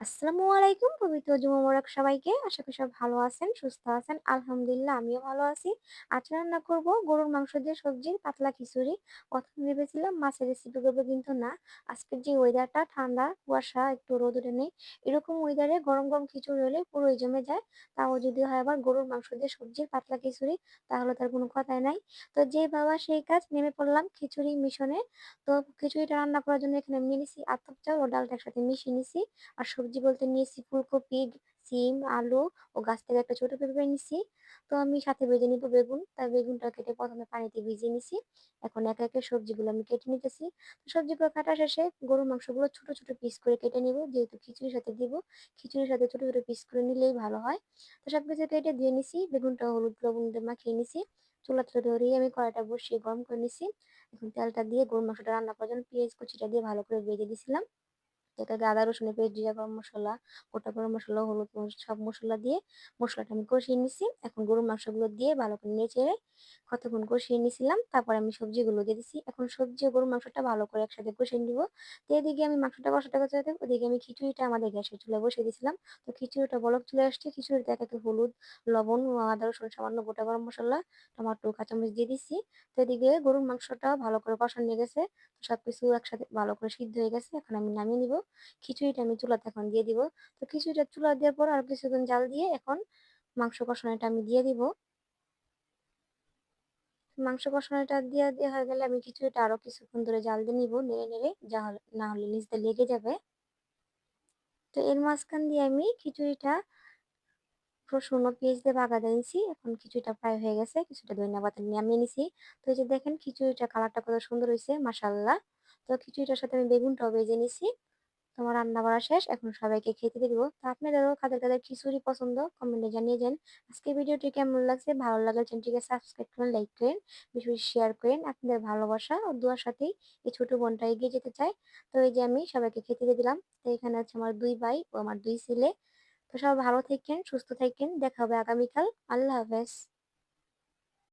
আসসালামু আলাইকুম। পবিত্র জুমা মোবারক সবাইকে। আশা করি সবাই ভালো আছেন, সুস্থ আছেন। আলহামদুলিল্লাহ আমিও ভালো আছি। আজ রান্না করব গরুর মাংস দিয়ে সবজির পাতলা খিচুড়ি। প্রথমে ভেবেছিলাম মাছের রেসিপি করব কিন্তু না। আজকের যে ওয়েদারটা ঠান্ডা, কুয়াশা, একটু রোদ ওঠে নেই। এরকম ওয়েদারে গরম, গরম খিচুড়ি হলে পুরোই জমে যায়। তাও যদি হয় আবার গরুর মাংস দিয়ে সবজির পাতলা খিচুড়ি তাহলে তার কোনো কথাই নাই। তো যে বাবা সেই কাজ নেমে পড়লাম খিচুড়ি মিশনে। তো খিচুড়িটা রান্না করার জন্য এখানে আমি নিয়ে নিছি আতপ চাল ও ডালটা একসাথে মিশিয়ে নিছি। আর সবজি বলতে নিয়েছি ফুলকপি, সিম, আলু ও গাছ থেকে একটা ছোট পেঁপে নিছি। তো আমি সাথে ভেজে নিবো বেগুন। তাই বেগুনটা কেটে ১ম এ পানিতে ভিজিয়ে নিছি। এখন একে, একে সবজিগুলো আমি কেটে নিতেছি। তো সবজিগুলো কাটা শেষে গরুর মাংসগুলো ছোট, ছোট পিস করে কেটে নিবো। যেহেতু খিচুড়ির সাথে দিব। খিচুড়ির সাথে ছোট, ছোট পিস করে নিলেই ভালো হয়। তো সবকিছু কেটে ধুয়ে নিছি। বেগুনটা হলুদ লবণ দিয়ে মাখিয়ে নিছি। চুলাতে ধরিয়ে আমি কড়াইটা বসিয়ে গরম করে নিছি। এখন তেলটা দিয়ে গরুর মাংসটা রান্না করার জন্য পেঁয়াজ কুচিটা দিয়ে ভালো করে ভেজে দিছিলাম। এটাকে আদা রসুনের পেস্ট, জিরা গরম মসলা, গোটা গরম মসলা, হলুদ মরিচ সব মসলা দিয়ে মসলাটা আমি কষিয়ে নিছি। এখন গরুর মাংসগুলো দিয়ে ভালো করে নেড়ে-চেড়ে কতক্ষণ কষিয়ে নিছিলাম। তারপরে আমি সবজিগুলো দিয়ে দিছি। এখন সবজি ও গরুর মাংসটা ভালো করে একসাথে কষিয়ে নিব। তো এদিকে আমি মাংসটা কষাতে, কষাতে ওদিকে আমি খিচুড়িটা আমাদের গ্যাসের চুলায় বসিয়ে দিয়েছিলাম। তো খিচুড়িটা বলক চলে আসছে। খিচুড়িতে এক, একে হলুদ, লবণ, আদা রসুন, সামান্য গোটা গরম মসলা, টমেটো, কাঁচামরিচ দিয়ে দিছি। তো এদিকে গরুর মাংসটা ভালো করে কষানো হয়ে গেছে। সবকিছু একসাথে ভালো করে সিদ্ধ হয়ে গেছে। এখন আমি নামিয়ে নিব। খিচুড়িটা আমি চুলাতে এখন দিয়ে দিব। তো খিচুড়িটা চুলা দেওয়ার পর আরো কিছুক্ষণ জাল দিয়ে এখন মাংস কষানোটা আমি দিয়ে দিব। মাংস কষানোটা দিয়ে দেয়া হয়ে গেলে আমি খিচুড়িটা আরো কিছুক্ষণ ধরে জাল দিয়ে নিব নেড়ে, নেড়ে না হলে নিচ দিয়ে লেগে যাবে। তো এর মাঝখান দিয়ে আমি খিচুড়িটা রসুন ও পেঁয়াজ দিয়ে বাগার নিছি। এখন খিচুড়িটা প্রায় হয়ে গেছে। কিছুটা ধনিয়া পাতা নামিয়ে নিছি। তো এই যে দেখেন খিচুড়িটা কালারটা কত সুন্দর হইছে মাশাআল্লাহ। তো খিচুড়িটার সাথে আমি বেগুনটাও ভেজে নিছি। তো আমার রান্না বাড়া শেষ। এখন সবাইকে খেতে দিয়ে দিব। তো আপনাদেরও কাদের, কাদের খিচুড়ি পছন্দ কমেন্টে জানিয়ে যান। আজকের ভিডিওটি কেমন লাগছে? ভালো লাগলে চ্যানেলটিকে সাবস্ক্রাইব করেন, লাইক করেন, বেশি, বেশি শেয়ার করেন। আপনাদের ভালোবাসা ও দোয়ার সাথেই এই ছোট বোনটা এগিয়ে যেতে চায়। তো এই যে আমি সবাইকে খেতে দিয়ে দিলাম। তো এখানে আছে আমার ২ ভাই ও আমার ২ ছেলে। তো সবাই ভালো থাকেন, সুস্থ থাকেন। দেখা হবে আগামীকাল। আল্লাহ হাফেজ।